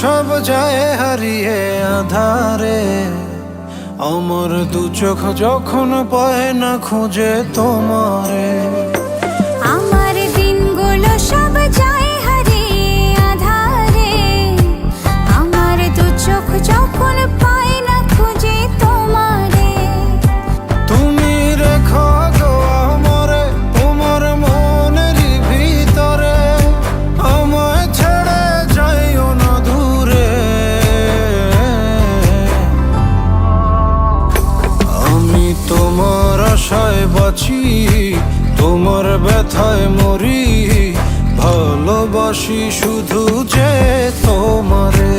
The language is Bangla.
সব যায় হারিয়ে আধারে, আমার দু চোখ যখন পায় না খুঁজে তোমারে। আমার দিনগুলো সব যায় হারিয়ে আধারে, আমার দু চোখ যখন পায় না খুঁজে তোমারে। তুমি রেখো গো আমারে তোমার মনের ভিতরে, আমায় ছেড়ে যাইও না দূরে। আমি তোমার আশায় বাঁচি, তোমার ব্যথায় মরি, ভালোবাসি শুধু যে তোমারে।